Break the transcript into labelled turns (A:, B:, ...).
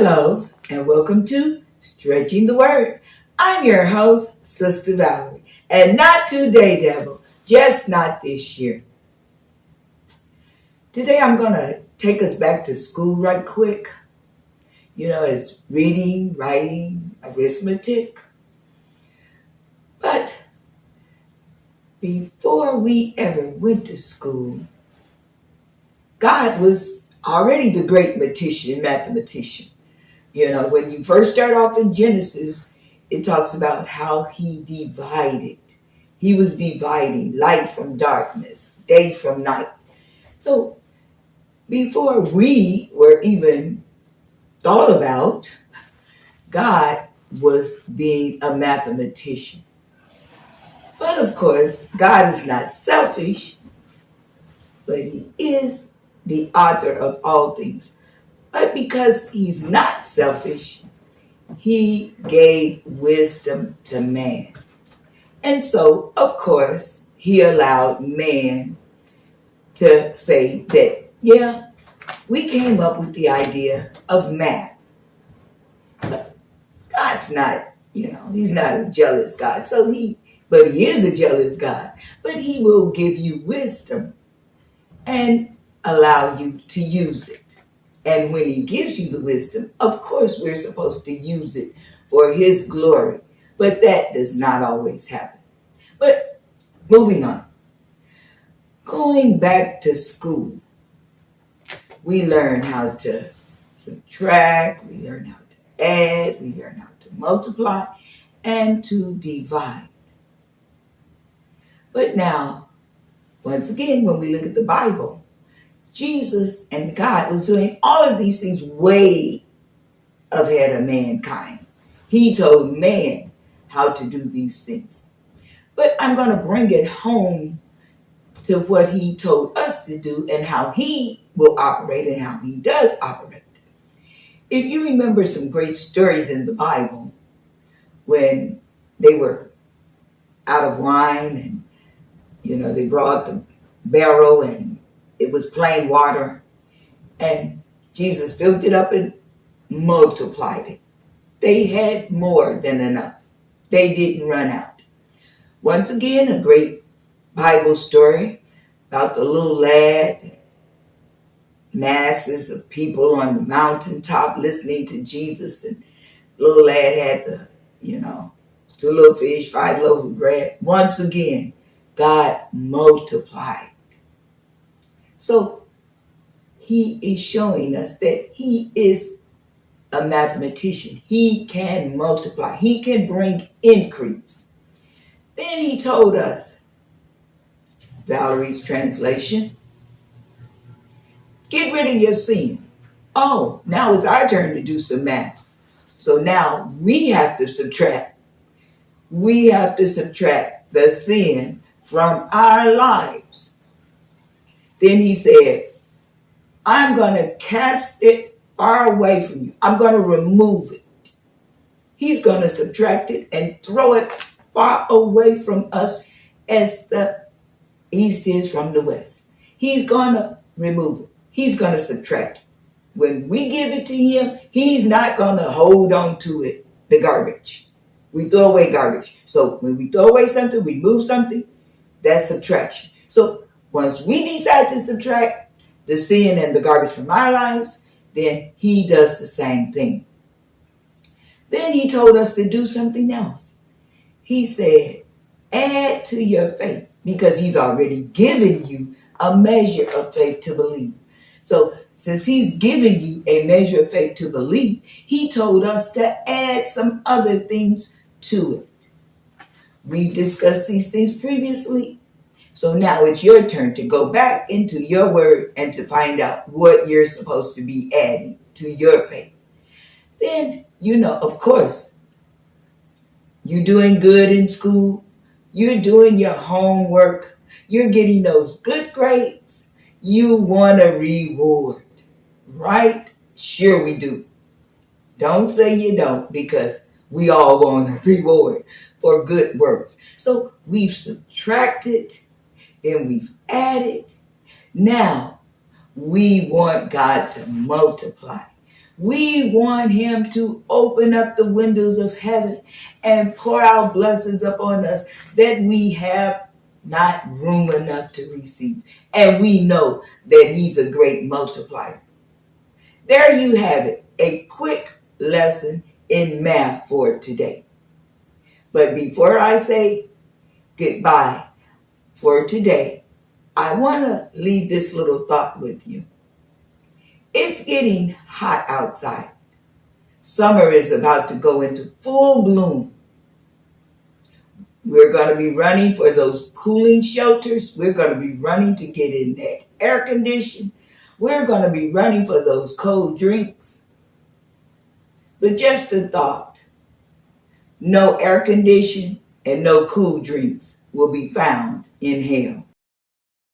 A: Hello, and welcome to Stretching the Word. I'm your host, Sister Valerie, and not today, devil, just not this year. Today, I'm going to take us back to school right quick. It's reading, writing, arithmetic. But before we ever went to school, God was already the great mathematician. When you first start off in Genesis, it talks about how he divided. He was dividing light from darkness, day from night. So before we were even thought about, God was being a mathematician. But of course, God is not selfish, but he is the author of all things. But because he's not selfish, he gave wisdom to man. And so, of course, he allowed man to say that, yeah, we came up with the idea of math. So God's not, he's not a jealous God. But he is a jealous God. But he will give you wisdom and allow you to use it. And when he gives you the wisdom, of course, we're supposed to use it for his glory. But that does not always happen. But moving on. Going back to school, we learn how to subtract, we learn how to add, we learn how to multiply, and to divide. But now, once again, when we look at the Bible, Jesus and God was doing all of these things way ahead of mankind. He told man how to do these things. But I'm going to bring it home to what he told us to do and how he will operate and how he does operate. If you remember some great stories in the Bible when they were out of wine and, they brought the barrel and it was plain water and Jesus filled it up and multiplied it. They had more than enough. They didn't run out. Once again, a great Bible story about the little lad, masses of people on the mountaintop listening to Jesus, and little lad had the, 2 little fish, 5 loaves of bread. Once again, God multiplied. So he is showing us that he is a mathematician. He can multiply. He can bring increase. Then he told us, Valerie's translation, get rid of your sin. Oh, now it's our turn to do some math. So now we have to subtract. We have to subtract the sin from our lives. Then he said, I'm going to cast it far away from you. I'm going to remove it. He's going to subtract it and throw it far away from us as the east is from the west. He's going to remove it. He's going to subtract it. When we give it to him, he's not going to hold on to it, the garbage. We throw away garbage. So when we throw away something, we move something, that's subtraction. So once we decide to subtract the sin and the garbage from our lives, then he does the same thing. Then he told us to do something else. He said, add to your faith, because he's already given you a measure of faith to believe. So since he's given you a measure of faith to believe, he told us to add some other things to it. We've discussed these things previously. So now it's your turn to go back into your word and to find out what you're supposed to be adding to your faith. Then, of course, you're doing good in school. You're doing your homework. You're getting those good grades. You want a reward, right? Sure we do. Don't say you don't, because we all want a reward for good works. So we've subtracted, then we've added. Now we want God to multiply. We want him to open up the windows of heaven and pour out blessings upon us that we have not room enough to receive. And we know that he's a great multiplier. There you have it, a quick lesson in math for today. But before I say goodbye for today, I want to leave this little thought with you. It's getting hot outside. Summer is about to go into full bloom. We're going to be running for those cooling shelters. We're going to be running to get in that air condition. We're going to be running for those cold drinks. But just a thought, no air condition and no cool drinks will be found in hell.